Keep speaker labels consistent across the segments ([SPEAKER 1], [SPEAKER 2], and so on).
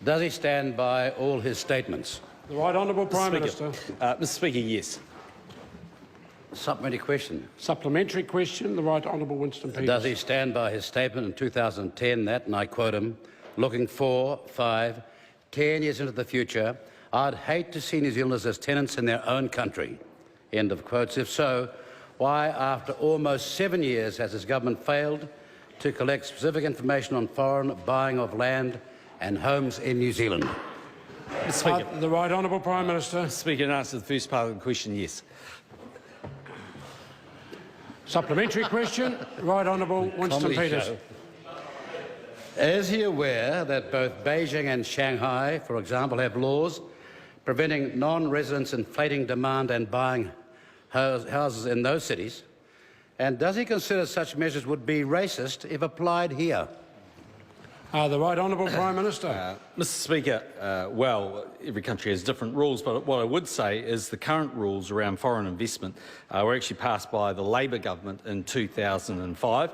[SPEAKER 1] Does he stand by all his statements?
[SPEAKER 2] The Right Honourable Prime Minister.
[SPEAKER 3] Mr Speaker, yes.
[SPEAKER 1] Supplementary question.
[SPEAKER 2] Supplementary question, the Right Honourable Winston Peters.
[SPEAKER 1] Does he stand by his statement in 2010 that, and I quote him, looking 4, 5, 10 years into the future, I'd hate to see New Zealanders as tenants in their own country? End of quotes. If so, why, after almost 7 years, has his government failed to collect specific information on foreign buying of land and homes in New Zealand?
[SPEAKER 3] Mr Speaker.
[SPEAKER 2] The Right Honourable Prime Minister.
[SPEAKER 3] Mr Speaker, in answer to the first part of the question, yes.
[SPEAKER 2] Supplementary question, Right Honourable Winston Peters.
[SPEAKER 1] Show. Is he aware that both Beijing and Shanghai, for example, have laws preventing non-residents inflating demand and buying houses in those cities? And does he consider such measures would be racist if applied here?
[SPEAKER 2] The Right Honourable Prime Minister.
[SPEAKER 3] Mr Speaker, well, every country has different rules, but what I would say is the current rules around foreign investment were actually passed by the Labor government in 2005.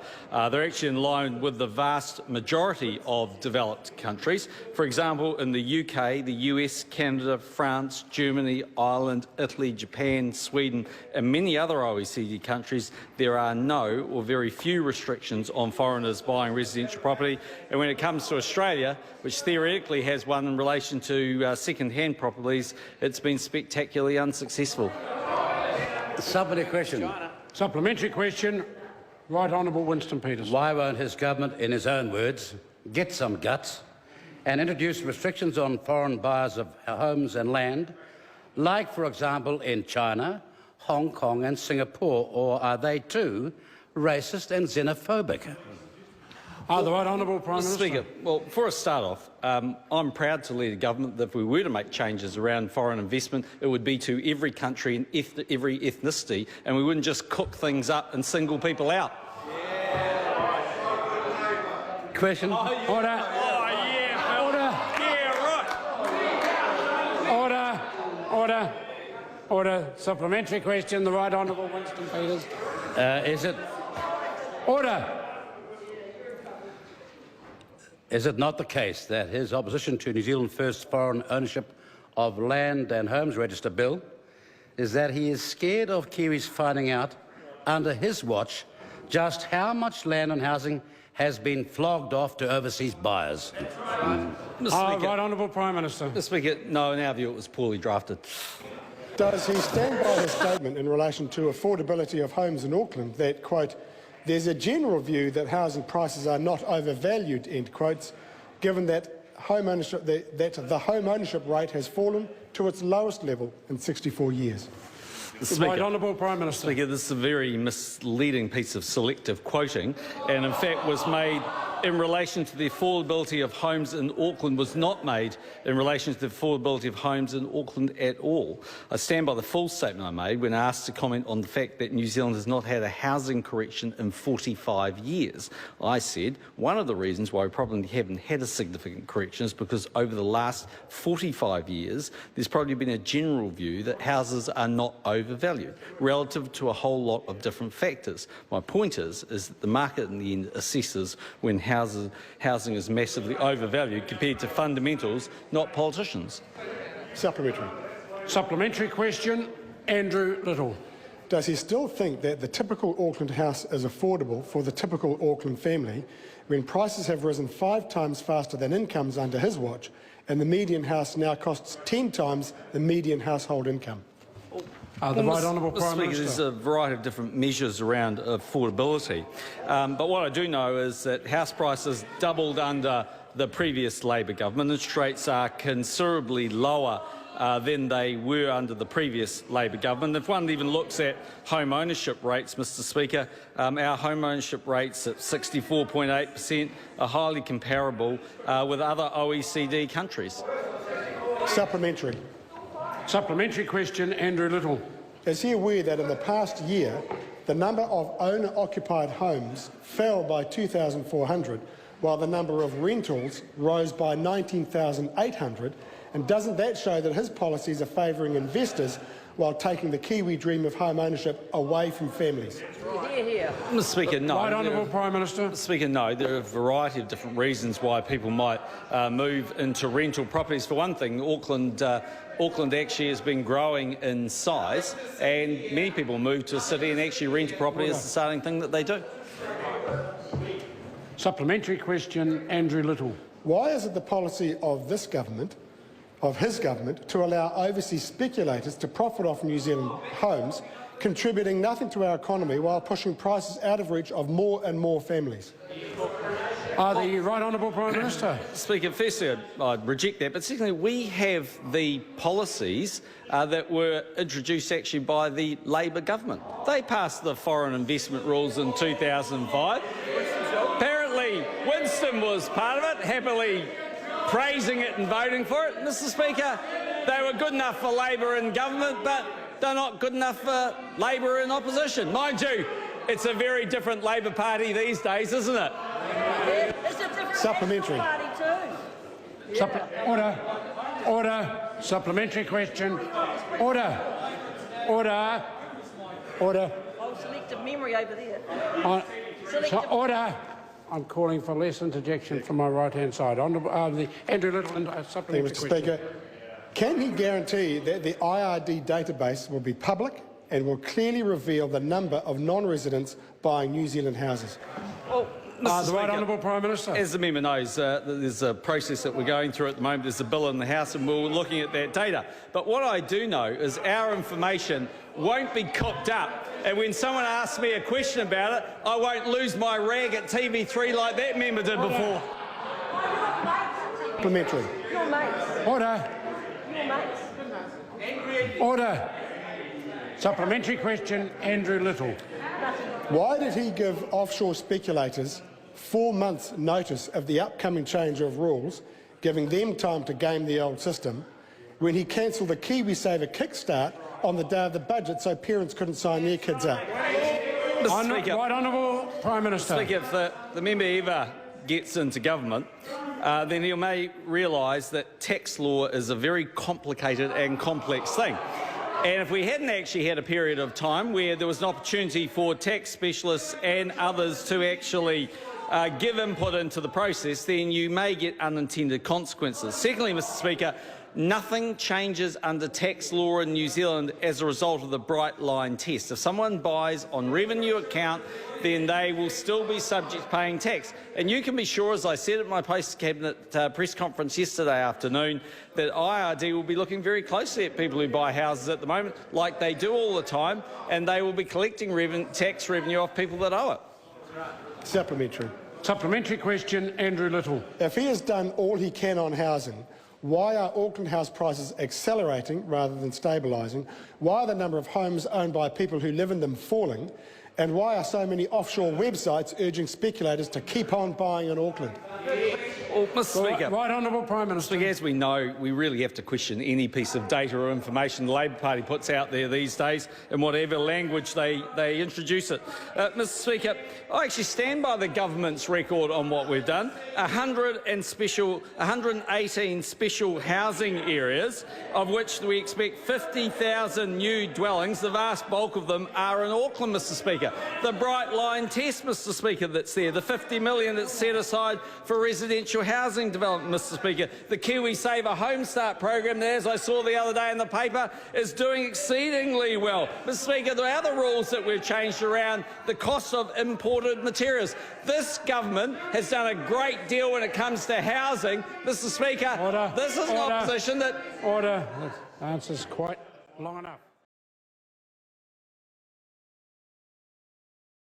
[SPEAKER 3] They're actually in line with the vast majority of developed countries. For example, in the UK, the US, Canada, France, Germany, Ireland, Italy, Japan, Sweden and many other OECD countries, there are no or very few restrictions on foreigners buying residential property. And when it comes to Australia, which theoretically has one in relation to second-hand properties, it's been spectacularly unsuccessful.
[SPEAKER 1] Supplementary question.
[SPEAKER 2] Supplementary question, Right Honourable Winston Peters.
[SPEAKER 1] Why won't his government, in his own words, get some guts and introduce restrictions on foreign buyers of homes and land, like, for example, in China, Hong Kong and Singapore, or are they too racist and xenophobic?
[SPEAKER 2] The Right Honourable Prime Minister.
[SPEAKER 3] Speaker, well, for a start off, I'm proud to lead a government that if we were to make changes around foreign investment, it would be to every country and every ethnicity, and we wouldn't just cook things up and single people out.
[SPEAKER 1] Question.
[SPEAKER 2] Order. Order. Supplementary question, the Right Honourable Winston Peters.
[SPEAKER 1] Is it not the case that his opposition to New Zealand First foreign ownership of land and homes register bill is that he is scared of Kiwis finding out under his watch just how much land and housing has been flogged off to overseas buyers?
[SPEAKER 3] Mr. Speaker,
[SPEAKER 2] Right Honourable Prime Minister.
[SPEAKER 3] Mr. Speaker, no, in our view it was poorly drafted.
[SPEAKER 4] Does he stand by his statement in relation to affordability of homes in Auckland that, quote, there's a general view that housing prices are not overvalued, end quotes, given that the home ownership rate has fallen to its lowest level in 64 years?
[SPEAKER 2] The Right Honourable Prime Minister.
[SPEAKER 3] Speaker, this is a very misleading piece of selective quoting, and in fact was made in relation to the affordability of homes in Auckland, was not made in relation to the affordability of homes in Auckland at all. I stand by the full statement I made when asked to comment on the fact that New Zealand has not had a housing correction in 45 years. I said one of the reasons why we probably haven't had a significant correction is because over the last 45 years there's probably been a general view that houses are not overvalued relative to a whole lot of different factors. My point is that the market in the end assesses when housing is massively overvalued compared to fundamentals, not politicians.
[SPEAKER 4] Supplementary.
[SPEAKER 2] Supplementary question, Andrew Little.
[SPEAKER 4] Does he still think that the typical Auckland house is affordable for the typical Auckland family when prices have risen 5 times faster than incomes under his watch and the median house now costs 10 times the median household income?
[SPEAKER 2] The Right Honourable Prime Minister.
[SPEAKER 3] There's a variety of different measures around affordability. But what I do know is that house prices doubled under the previous Labor government. Interest rates are considerably lower than they were under the previous Labor government. If one even looks at home ownership rates, Mr Speaker, our home ownership rates at 64.8% are highly comparable with other OECD countries.
[SPEAKER 4] Supplementary.
[SPEAKER 2] Supplementary question, Andrew Little.
[SPEAKER 4] Is he aware that in the past year, the number of owner-occupied homes fell by 2,400, while the number of rentals rose by 19,800? And doesn't that show that his policies are favouring investors while taking the Kiwi dream of home ownership away from families?
[SPEAKER 3] Mr. Speaker, no.
[SPEAKER 2] Right Honourable Prime Minister.
[SPEAKER 3] Mr. Speaker, no. There are a variety of different reasons why people might move into rental properties. For one thing, Auckland actually has been growing in size, and many people move to a city and actually rent a property is the starting thing that they do.
[SPEAKER 2] Supplementary question, Andrew Little.
[SPEAKER 4] Why is it the policy of this government, of his government, to allow overseas speculators to profit off New Zealand homes, contributing nothing to our economy while pushing prices out of reach of more and more families?
[SPEAKER 2] The Right Honourable Prime Minister.
[SPEAKER 3] Speaker, firstly, I'd reject that, but secondly, we have the policies that were introduced actually by the Labor government. They passed the foreign investment rules in 2005. Apparently, Winston was part of it, happily praising it and voting for it. Mr. Speaker, they were good enough for Labor in government, but they're not good enough for Labor in opposition. Mind you, it's a very different Labor Party these days, isn't it?
[SPEAKER 5] It's a different
[SPEAKER 4] Supplementary.
[SPEAKER 5] party too.
[SPEAKER 2] Order. Supplementary question. Order.
[SPEAKER 5] Oh, selective memory over there.
[SPEAKER 2] Order. I'm calling for less interjection from my right-hand side. The Andrew Little, supplementary
[SPEAKER 4] Mr.
[SPEAKER 2] question.
[SPEAKER 4] Speaker, can he guarantee that the IRD database will be public and will clearly reveal the number of non-residents buying New Zealand houses?
[SPEAKER 3] Well, Mr.
[SPEAKER 2] The Right
[SPEAKER 3] Speaker,
[SPEAKER 2] Honourable Prime Minister.
[SPEAKER 3] as the member knows, there's a process that we're going through at the moment. There's a bill in the House and we're looking at that data. But what I do know is our information won't be cooked up. And when someone asks me a question about it, I won't lose my rag at TV3 like that member did before.
[SPEAKER 4] Supplementary.
[SPEAKER 5] Your mates.
[SPEAKER 2] Order.
[SPEAKER 5] Your mates.
[SPEAKER 2] Order. Supplementary question, Andrew Little.
[SPEAKER 4] Why did he give offshore speculators 4 months' notice of the upcoming change of rules, giving them time to game the old system, when he cancelled the KiwiSaver kickstart on the day of the budget so parents couldn't sign their kids up?
[SPEAKER 3] Mr. Speaker,
[SPEAKER 2] Right Honourable Prime Minister.
[SPEAKER 3] Speaker, if the member ever gets into government, then he may realise that tax law is a very complicated and complex thing. And if we hadn't actually had a period of time where there was an opportunity for tax specialists and others to actually give input into the process, then you may get unintended consequences. Secondly, Mr. Speaker, nothing changes under tax law in New Zealand as a result of the bright line test. If someone buys on revenue account, then they will still be subject to paying tax. And you can be sure, as I said at my post-cabinet press conference yesterday afternoon, that IRD will be looking very closely at people who buy houses at the moment, like they do all the time, and they will be collecting tax revenue off people that owe it.
[SPEAKER 4] Supplementary.
[SPEAKER 2] Supplementary question, Andrew Little.
[SPEAKER 4] If he has done all he can on housing, why are Auckland house prices accelerating rather than stabilising? Why are the number of homes owned by people who live in them falling? And why are so many offshore websites urging speculators to keep on buying in Auckland?
[SPEAKER 3] Well, Mr. Speaker,
[SPEAKER 2] Right Honourable Prime Minister.
[SPEAKER 3] as we know, we really have to question any piece of data or information the Labor Party puts out there these days in whatever language they introduce it. Mr. Speaker, I actually stand by the government's record on what we've done. 118 special housing areas, of which we expect 50,000 new dwellings. The vast bulk of them are in Auckland, Mr. Speaker. The bright line test, Mr. Speaker, that's there. The $50 million that's set aside for residential housing development, Mr. Speaker. The KiwiSaver Home Start program that, as I saw the other day in the paper, is doing exceedingly well. Mr. Speaker, the other rules that we've changed around the cost of imported materials. This government has done a great deal when it comes to housing. Mr. Speaker, this is an opposition that...
[SPEAKER 2] Order. The answer's quite long enough.